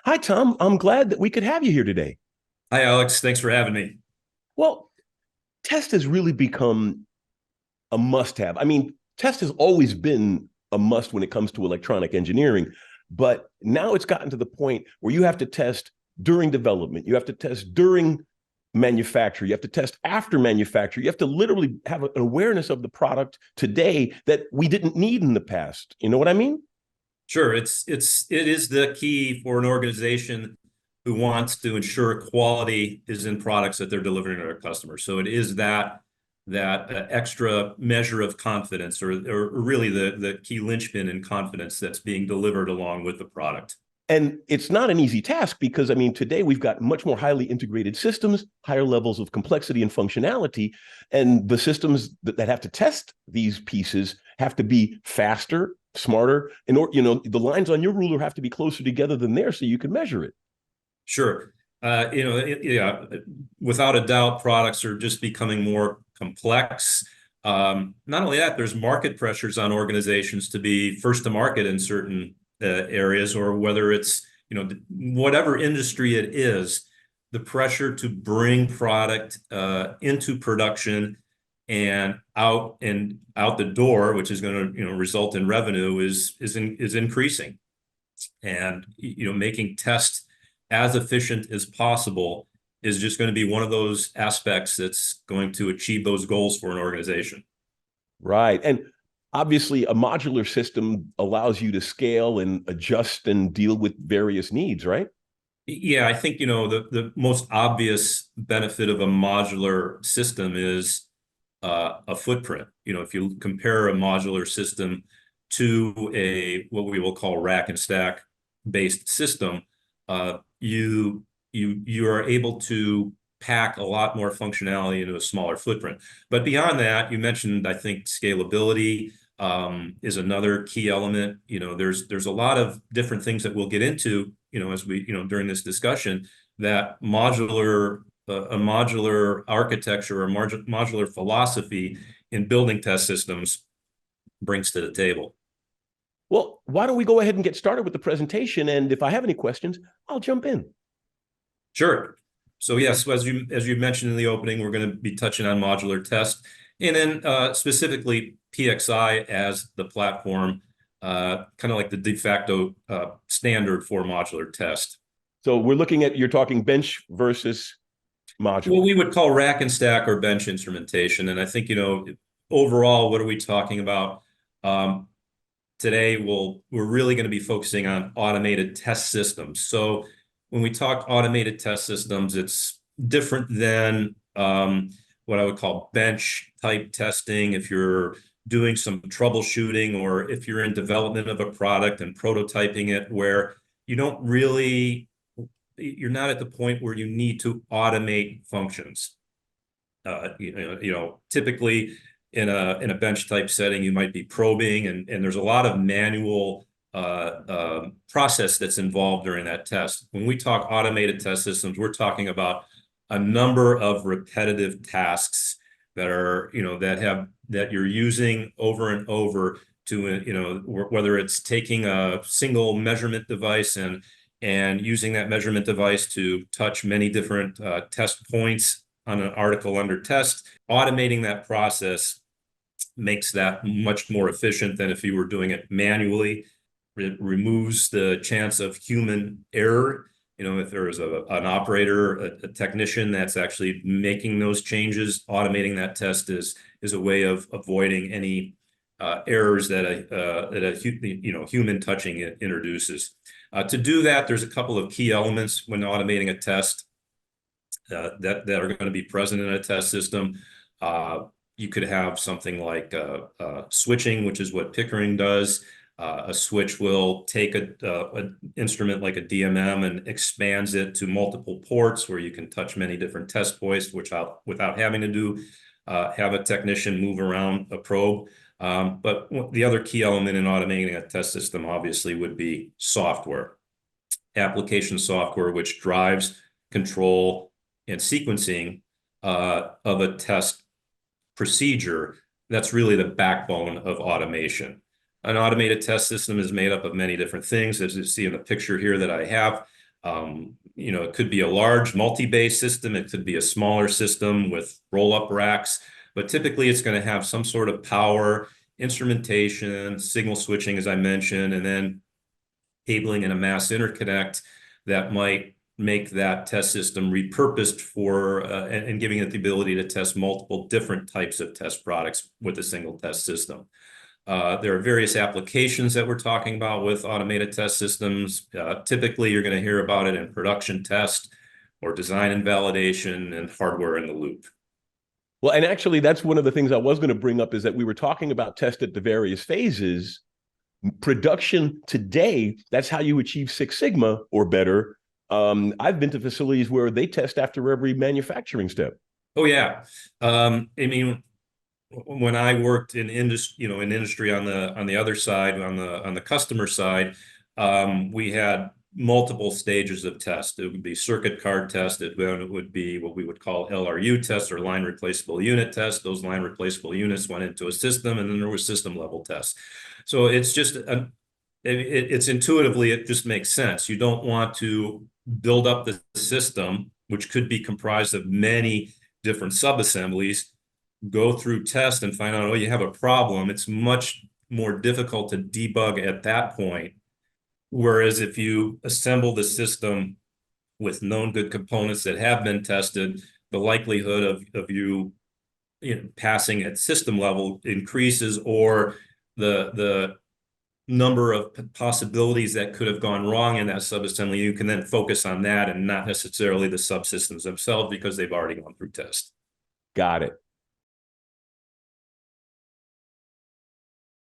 Hi, Tom. I'm glad that we could have you here today. Hi, Alex. Thanks for having me. Well, test has really become a must have. I mean, test has always been a must when it comes to electronic engineering, but now it's gotten to the point where you have to test during development, you have to test during manufacture, you have to test after manufacture. You have to literally have an awareness of the product today that we didn't need in the past. You know what I mean? Sure, it is the key for an organization who wants to ensure quality is in products that they're delivering to their customers. So it is that extra measure of confidence, or really the key linchpin in confidence that's being delivered along with the product. And it's not an easy task because, I mean, today we've got much more highly integrated systems, higher levels of complexity and functionality. And the systems that have to test these pieces have to be faster, smarter. The lines on your ruler have to be closer together than theirs so you can measure it. Sure, yeah, without a doubt, products are just becoming more complex. Not only that, there's market pressures on organizations to be first to market in certain areas, or whether it's, whatever industry it is, the pressure to bring product into production and out the door, which is going to, result in revenue, is increasing. And, making tests as efficient as possible is just going to be one of those aspects that's going to achieve those goals for an organization. Right. And obviously, a modular system allows you to scale and adjust and deal with various needs, right? Yeah, I think, the most obvious benefit of a modular system is a footprint. If you compare a modular system to what we will call rack and stack based system, you are able to pack a lot more functionality into a smaller footprint. But beyond that, you mentioned, I think, scalability is another key element. There's a lot of different things that we'll get into, as we, during this discussion, that a modular architecture or modular philosophy in building test systems brings to the table. Well, why don't we go ahead and get started with the presentation? And if I have any questions, I'll jump in. Sure. So yes, as you mentioned in the opening, we're going to be touching on modular test, and then specifically PXI as the platform, kind of like the de facto standard for modular test. So you're talking bench versus modular. What we would call rack and stack or bench instrumentation. And I think, overall, what are we talking about? Today, we're really going to be focusing on automated test systems. So when we talk automated test systems, it's different than what I would call bench type testing. If you're doing some troubleshooting, or if you're in development of a product and prototyping it, where you're not at the point where you need to automate functions. Typically in a bench type setting, you might be probing, and there's a lot of manual process that's involved during that test. When we talk automated test systems, we're talking about a number of repetitive tasks that you're using over and over to, whether it's taking a single measurement device and using that measurement device to touch many different test points on an article under test. Automating that process makes that much more efficient than if you were doing it manually. It removes the chance of human error. If there is an operator, a technician that's actually making those changes, automating that test is a way of avoiding any errors that a human touching it introduces. To do that, there's a couple of key elements when automating a test that are going to be present in a test system. You could have something like switching, which is what Pickering does. A switch will take an instrument like a DMM and expands it to multiple ports where you can touch many different test points, without having to have a technician move around a probe. But the other key element in automating a test system, obviously, would be software. Application software, which drives control and sequencing of a test procedure. That's really the backbone of automation. An automated test system is made up of many different things, as you see in the picture here that I have. It could be a large multi-base system. It could be a smaller system with roll-up racks, but typically it's going to have some sort of power, instrumentation, signal switching, as I mentioned, and then cabling and a mass interconnect that might make that test system repurposed for and giving it the ability to test multiple different types of test products with a single test system. There are various applications that we're talking about with automated test systems. Typically, you're going to hear about it in production test or design and validation and hardware in the loop. Well, and actually, that's one of the things I was going to bring up is that we were talking about test at the various phases. Production today, that's how you achieve Six Sigma or better. I've been to facilities where they test after every manufacturing step. Oh, yeah. I mean, when I worked in industry, in industry on the other side, on the customer side, we had multiple stages of test. It would be circuit card test. It would be what we would call LRU test or line replaceable unit test. Those line replaceable units went into a system, and then there was system level tests. So it's just it's intuitively, it just makes sense. You don't want to build up the system, which could be comprised of many different subassemblies, go through test and find out, oh, you have a problem. It's much more difficult to debug at that point. Whereas if you assemble the system with known good components that have been tested, the likelihood of you passing at system level increases, or the number of possibilities that could have gone wrong in that subassembly, you can then focus on that and not necessarily the subsystems themselves because they've already gone through test. Got it.